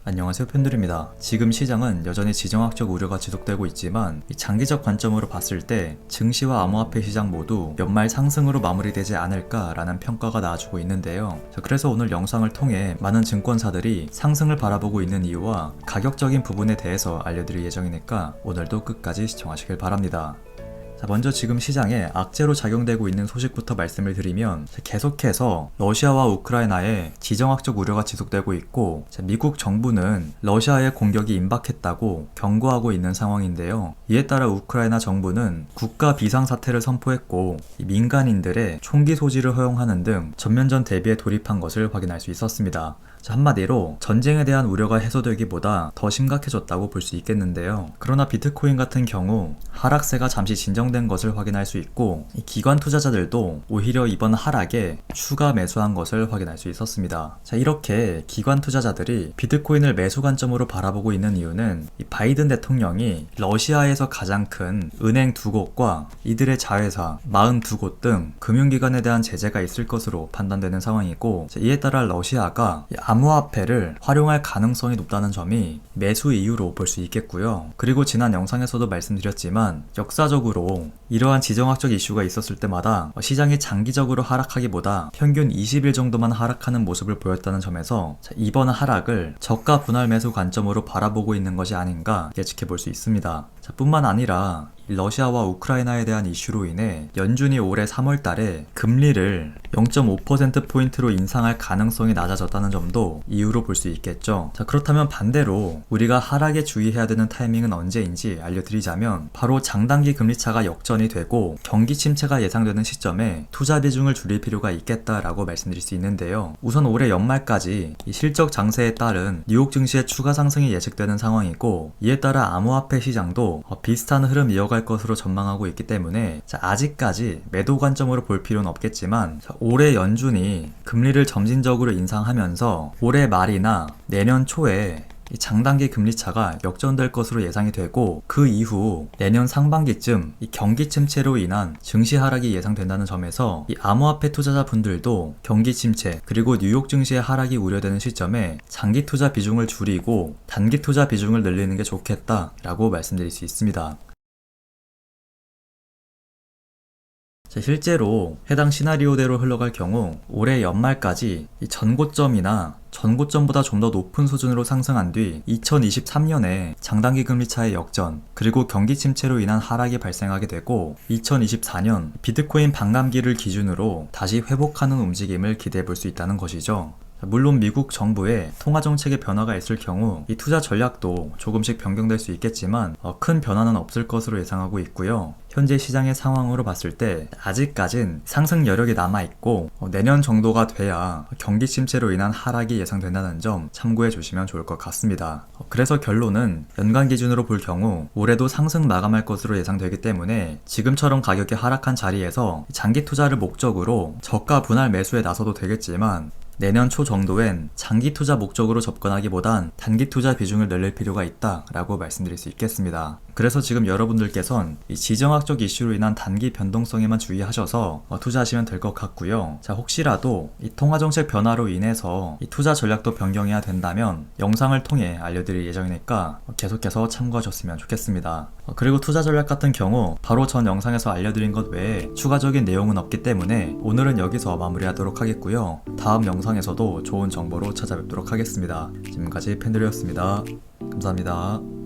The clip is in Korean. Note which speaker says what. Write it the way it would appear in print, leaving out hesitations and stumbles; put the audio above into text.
Speaker 1: 안녕하세요, 팬들입니다. 지금 시장은 여전히 지정학적 우려가 지속되고 있지만 장기적 관점으로 봤을 때 증시와 암호화폐 시장 모두 연말 상승으로 마무리되지 않을까라는 평가가 나와주고 있는데요. 그래서 오늘 영상을 통해 많은 증권사들이 상승을 바라보고 있는 이유와 가격적인 부분에 대해서 알려드릴 예정이니까 오늘도 끝까지 시청하시길 바랍니다. 먼저 지금 시장에 악재로 작용되고 있는 소식부터 말씀을 드리면 계속해서 러시아와 우크라이나에 지정학적 우려가 지속되고 있고 미국 정부는 러시아의 공격이 임박했다고 경고하고 있는 상황인데요. 이에 따라 우크라이나 정부는 국가 비상사태를 선포했고 민간인들의 총기 소지를 허용하는 등 전면전 대비에 돌입한 것을 확인할 수 있었습니다. 한마디로 전쟁에 대한 우려가 해소되기보다 더 심각해졌다고 볼 수 있겠는데요. 그러나 비트코인 같은 경우 하락세가 잠시 진정된 것을 확인할 수 있고 기관 투자자들도 오히려 이번 하락에 추가 매수한 것을 확인할 수 있었습니다. 이렇게 기관 투자자들이 비트코인을 매수 관점으로 바라보고 있는 이유는 바이든 대통령이 러시아에서 가장 큰 은행 2곳과 이들의 자회사 42곳 등 금융기관에 대한 제재가 있을 것으로 판단되는 상황이고, 이에 따라 러시아가 암호화폐를 활용할 가능성이 높다는 점이 매수 이유로 볼 수 있겠고요. 그리고 지난 영상에서도 말씀드렸지만 역사적으로 이러한 지정학적 이슈가 있었을 때마다 시장이 장기적으로 하락하기보다 평균 20일 정도만 하락하는 모습을 보였다는 점에서 이번 하락을 저가 분할 매수 관점으로 바라보고 있는 것이 아닌가 예측해 볼 수 있습니다. 뿐만 아니라 러시아와 우크라이나에 대한 이슈로 인해 연준이 올해 3월 달에 금리를 0.5%포인트로 인상할 가능성이 낮아졌다는 점도 이유로 볼 수 있겠죠. 그렇다면 반대로 우리가 하락에 주의해야 되는 타이밍은 언제인지 알려드리자면 바로 장단기 금리차가 역전이 되고 경기 침체가 예상되는 시점에 투자 비중을 줄일 필요가 있겠다라고 말씀드릴 수 있는데요. 우선 올해 연말까지 이 실적 장세에 따른 뉴욕 증시의 추가 상승이 예측되는 상황이고, 이에 따라 암호화폐 시장도 비슷한 흐름 이어갈 것으로 전망하고 있기 때문에 아직까지 매도 관점으로 볼 필요는 없겠지만 올해 연준이 금리를 점진적으로 인상하면서 올해 말이나 내년 초에 장단기 금리차가 역전될 것으로 예상이 되고, 그 이후 내년 상반기쯤 경기 침체로 인한 증시 하락이 예상된다는 점에서 암호화폐 투자자분들도 경기 침체 그리고 뉴욕 증시의 하락이 우려되는 시점에 장기 투자 비중을 줄이고 단기 투자 비중을 늘리는 게 좋겠다라고 말씀드릴 수 있습니다. 실제로 해당 시나리오대로 흘러갈 경우 올해 연말까지 전고점이나 전고점보다 좀 더 높은 수준으로 상승한 뒤 2023년에 장단기 금리차의 역전 그리고 경기 침체로 인한 하락이 발생하게 되고, 2024년 비트코인 반감기를 기준으로 다시 회복하는 움직임을 기대해 볼 수 있다는 것이죠. 물론 미국 정부의 통화정책에 변화가 있을 경우 이 투자 전략도 조금씩 변경될 수 있겠지만 큰 변화는 없을 것으로 예상하고 있고요. 현재 시장의 상황으로 봤을 때 아직까진 상승 여력이 남아있고 내년 정도가 돼야 경기 침체로 인한 하락이 예상된다는 점 참고해 주시면 좋을 것 같습니다. 그래서 결론은 연간 기준으로 볼 경우 올해도 상승 마감할 것으로 예상되기 때문에 지금처럼 가격이 하락한 자리에서 장기 투자를 목적으로 저가 분할 매수에 나서도 되겠지만 내년 초 정도엔 장기 투자 목적으로 접근하기보단 단기 투자 비중을 늘릴 필요가 있다라고 말씀드릴 수 있겠습니다. 그래서 지금 여러분들께선 이 지정학적 이슈로 인한 단기 변동성에만 주의하셔서 투자하시면 될 것 같고요. 혹시라도 이 통화정책 변화로 인해서 이 투자 전략도 변경해야 된다면 영상을 통해 알려드릴 예정이니까 계속해서 참고하셨으면 좋겠습니다. 그리고 투자 전략 같은 경우 바로 전 영상에서 알려드린 것 외에 추가적인 내용은 없기 때문에 오늘은 여기서 마무리하도록 하겠고요. 다음 영상에서도 좋은 정보로 찾아뵙도록 하겠습니다. 지금까지 팬들이었습니다. 감사합니다.